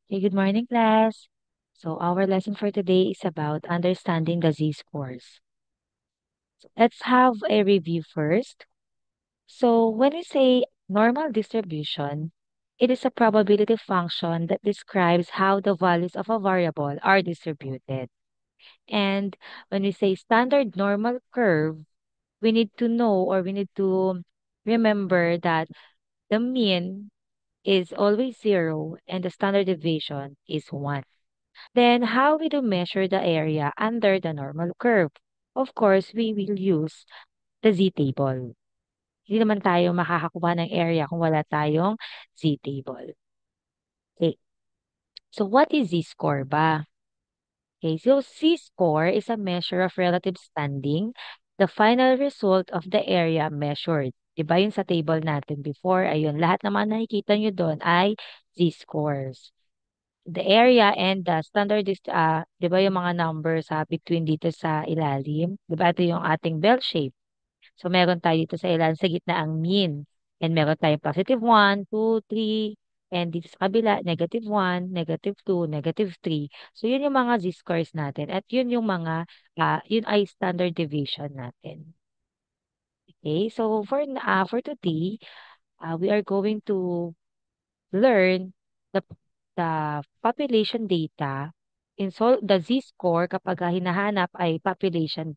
Hey, good morning, class. So, our lesson for today is about understanding the z-scores. Let's have a review first. So, when we say normal distribution, it is a probability function that describes how the values of a variable are distributed. And when we say standard normal curve, we need to know or we need to remember that the mean is always zero and the standard deviation is one. Then, how we do measure the area under the normal curve? Of course, we will use the z-table. Hindi naman tayo makakakuha ng area kung wala tayong z-table. Okay. So, what is z-score ba? Okay, so z-score is a measure of relative standing, the final result of the area measured. Diba yun sa table natin before? Ayun, lahat naman nakikita nyo doon ay z-scores. The area and the standard is, 'di ba yung mga numbers between dito sa ilalim, 'di ba ito yung ating bell shape. So meron tayo dito sa ilalim sa gitna ang mean. And meron tayong positive 1, 2, 3, and dito sa kabila negative 1, negative 2, negative 3. So yun yung mga z-scores natin at yun yung mga yun ay standard deviation natin. Okay? So for today, we are going to learn the population data the z-score kapag hinahanap ay population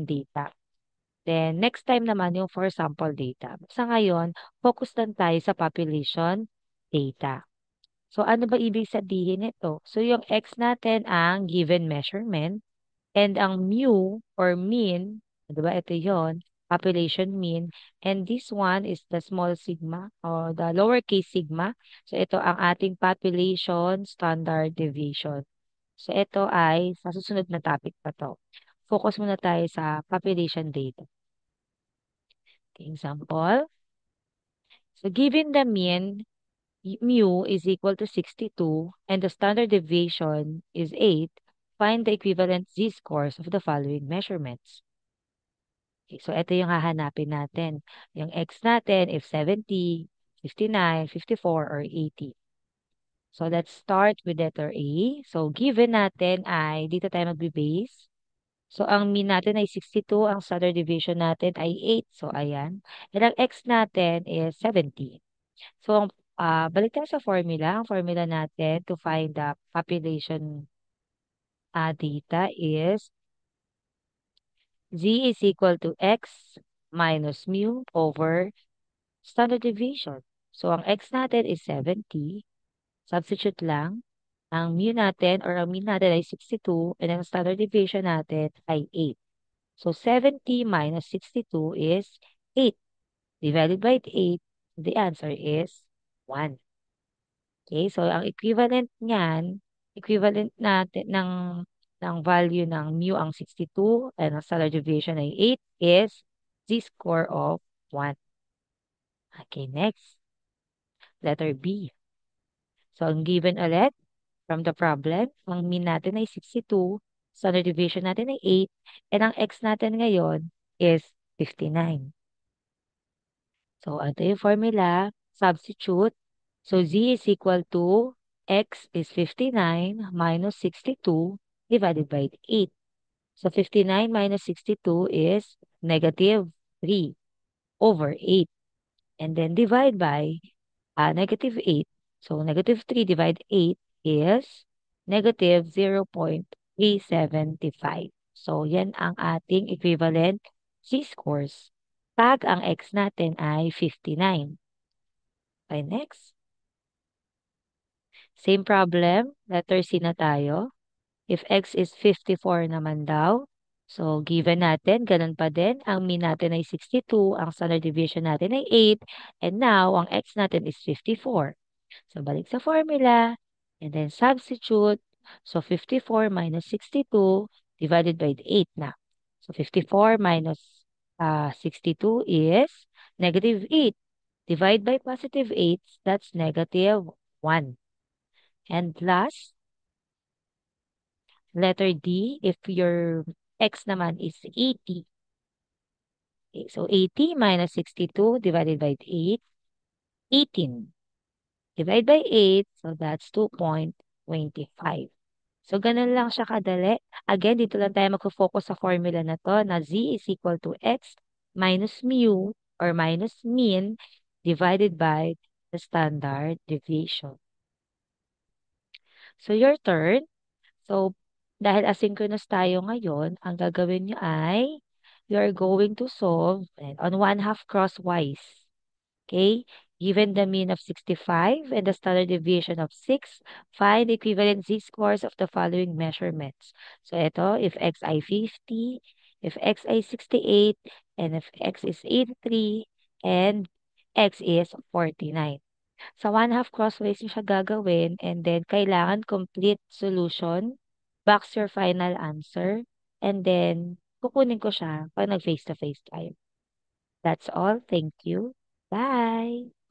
data. Then next time naman yung for sample data. Sa ngayon, focus lang tayo sa population data. So ano ba ibig sabihin nito? So yung x natin ang given measurement and ang mu or mean, 'di ba? Ito 'yon, population mean. And this one is the small sigma or the lowercase sigma. So ito ang ating population standard deviation. So ito ay sa susunod na topic pa to. Focus muna tayo sa population data. Okay, example. So given the mean mu is equal to 62 and the standard deviation is 8, find the equivalent z-scores of the following measurements. Okay, so ito yung hahanapin natin. Yung x natin if 70, 59, 54, or 80. So let's start with letter A. So given natin ay dito tayo magbe-base. So ang mean natin ay 62, ang standard deviation natin ay 8. So ayan. And ang x natin is 70. So balik tayo sa formula. Ang formula natin to find the population data is z is equal to x minus mu over standard deviation. So, ang x natin is 70. Substitute lang. Ang mu natin or ang mean natin ay 62 and ang standard deviation natin ay 8. So, 70 minus 62 is 8. Divided by 8, the answer is 1. Okay, so ang equivalent natin ng value ng mu ang 62 and ang standard deviation ay 8 is z-score of 1. Okay, next. Letter B. So, ang given ulit from the problem, ang mean natin ay 62, standard deviation natin ay 8, and ang x natin ngayon is 59. So, ito yung formula, substitute. So, z is equal to x is 59 minus 62 divided by 8. So, 59 minus 62 is negative 3 over 8. And then divide by negative 8. So, negative 3 divided 8 is negative 0.375. So, yan ang ating equivalent z-scores. Tag ang x natin ay 59. Okay, next. Same problem. Letter C na tayo. If x is 54 naman daw. So, given natin, ganun pa din. Ang mean natin ay 62. Ang standard deviation natin ay 8. And now, ang x natin is 54. So, balik sa formula. And then, substitute. So, 54 minus 62 divided by 8 na. So, 54 minus 62 is negative 8. Divide by positive 8, that's negative 1. And last, letter D, if your x naman is 80. Okay, so 80 minus 62 divided by 8, 18. Divide by 8, so that's 2.25. So, ganun lang siya kadali. Again, dito lang tayo magfo-focus sa formula na to na z is equal to x minus mu or minus mean divided by the standard deviation. So, your turn. So, dahil asynchronous tayo ngayon, ang gagawin nyo ay you are going to solve on 1/2 crosswise. Okay? Given the mean of 65 and the standard deviation of 6, find the equivalent z-scores of the following measurements. So, ito, if x ay 50, if x ay 68, and if x is 83, and x is 49. Sa one-half crossways niyo siya gagawin and then kailangan complete solution, box your final answer, and then kukunin ko siya pag nag face-to-face tayo. That's all. Thank you. Bye!